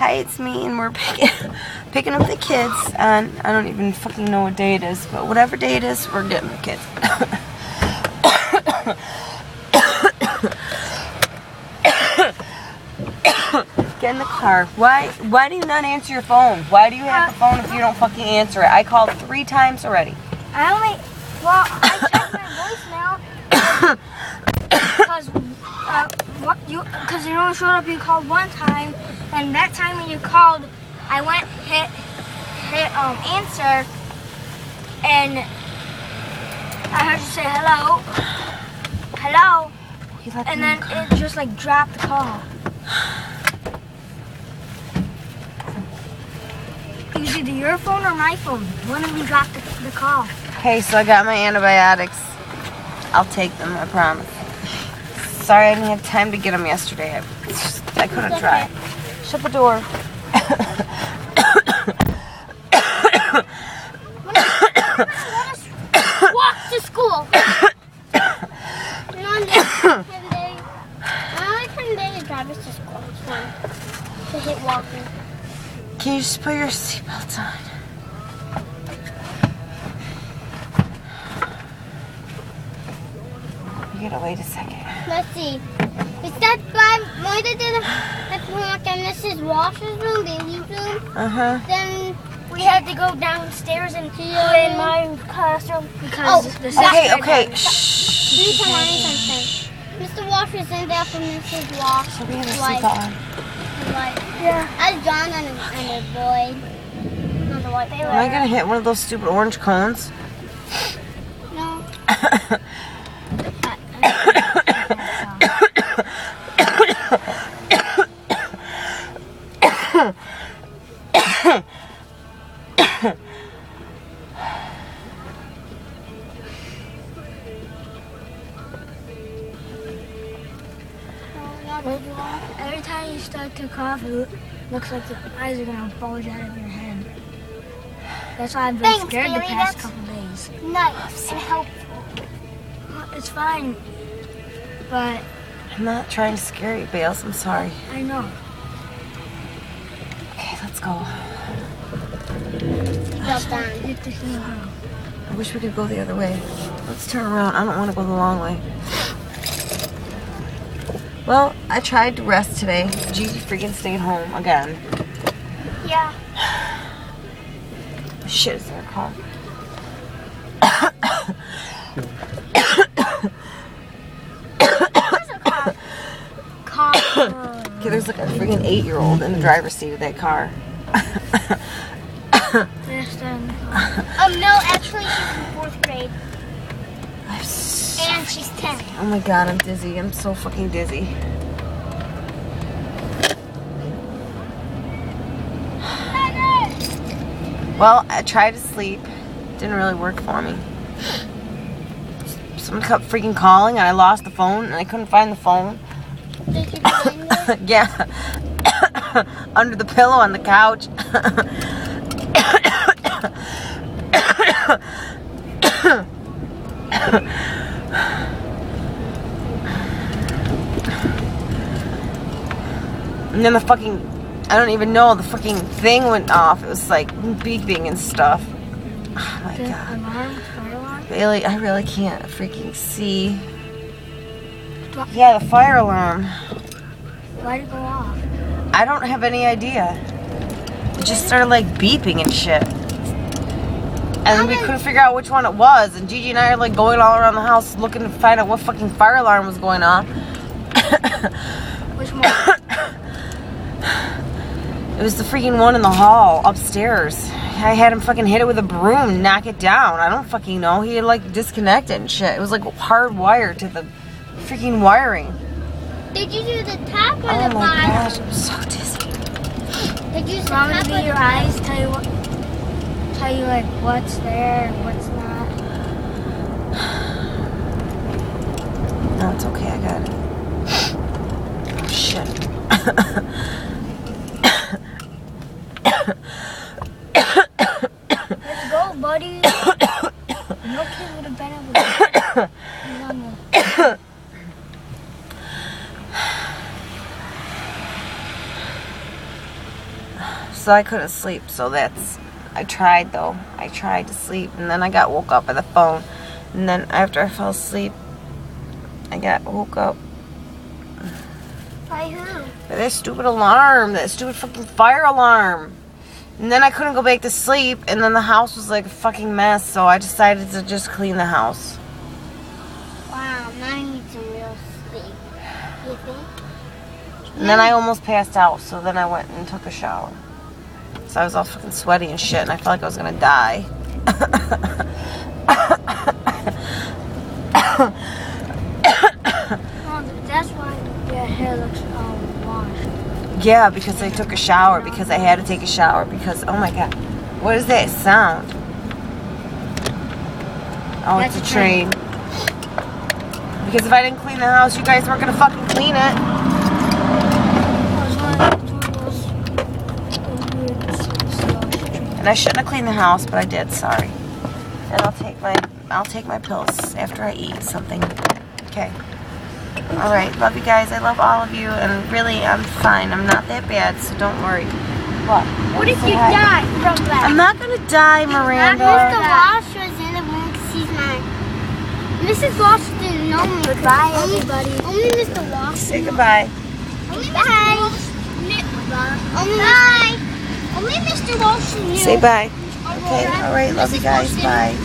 Hi, it's me, and we're picking up the kids on, I don't even fucking know what day it is, but whatever day it is, we're getting the kids. Get in the car. Why do you not answer your phone? Why do you have the phone if you don't fucking answer it? I called 3 times already. I checked my voicemail because you only showed up. You called 1 time, and that time when you called, I went hit answer, and I heard you say hello, and then it just like dropped the call. It was either your phone or my phone. One of them dropped the call. Hey, so I got my antibiotics. I'll take them, I promise. Sorry I didn't have time to get them yesterday. I couldn't drive. Shut the door. Walk to school. On 10 days, drive us to school. It's fun to hit walking. Can you just put your seatbelts on? You gotta wait a second. Let's see. Is that by Mrs. Walsh's room, Bailey's room? Uh-huh. Then we had to go downstairs and in my classroom because Okay. Shh. Let me tell you something. Mr. Walsh was in there for Mrs. Walsh. So we have a seatbelt on. Yeah. I was John and a boy. On the white. Am I gonna hit one of those stupid orange cones? No. Every time you start to cough, it looks like the eyes are going to bulge out of your head. That's why I've been scared the past couple days. Nice and helpful. It's fine, but... I'm not trying to scare you, Bales. I'm sorry. I know. Okay, let's go. I wish we could go the other way. Let's turn around. I don't want to go the long way. Well, I tried to rest today. Gigi freaking stayed home again. Yeah. Shit, is there a car? There's a car. Okay, there's like a freaking 8-year-old in the driver's seat of that car. No, actually she's in 4th grade. And she's 10. Oh my god, I'm dizzy. I'm so fucking dizzy. Well, I tried to sleep. Didn't really work for me. Someone kept freaking calling and I lost the phone and I couldn't find the phone. Did you find it? Yeah. Under the pillow on the couch. And then the fucking, I don't even know, the fucking thing went off. It was like beeping and stuff. Oh my god. Fire alarm? Bailey, I really can't freaking see. Yeah, the fire alarm. Why'd it go off? I don't have any idea. It just started like beeping and shit. And we couldn't figure out which one it was. And Gigi and I are like going all around the house looking to find out what fucking fire alarm was going off. Which one? It was the freaking one in the hall upstairs. I had him fucking hit it with a broom, knock it down. I don't fucking know. He had like disconnected and shit. It was like hardwired to the freaking wiring. Did you do the top or the bottom? Oh my gosh, I'm so dizzy. Did you tell me your eyes tell you like what's there and what's not? No, it's okay. I got it. Oh shit. Let's go, buddy. No kid would have been able to. So I couldn't sleep. So I tried though. I tried to sleep, and then I got woke up by the phone. And then after I fell asleep, I got woke up By who? by that stupid alarm, that stupid fucking fire alarm. And then I couldn't go back to sleep, and then the house was like a fucking mess, so I decided to just clean the house. Wow, now I need some real sleep. You think? And then I almost passed out, so then I went and took a shower. So I was all fucking sweaty and shit, and I felt like I was gonna die. Oh, that's why your hair looks all washed. Yeah, because I took a shower, because I had to take a shower, because, oh my god, what is that sound? Oh, That's it's a a train. Because if I didn't clean the house, you guys weren't gonna fucking clean it. And I shouldn't have cleaned the house, but I did, sorry. And I'll take my pills after I eat something. Okay. Alright, love you guys. I love all of you, and really, I'm fine. I'm not that bad, so don't worry. What? What if you die from that? I'm not gonna die, Miranda. Mr. Walsh was in the room because he's not. Mrs. Walsh didn't know me. Goodbye, everybody. Only Mr. Walsh. Say goodbye. Only Mr. Walsh knew. Bye. Only Mr. Walsh knew. Say bye. Okay, alright, love you guys. Bye.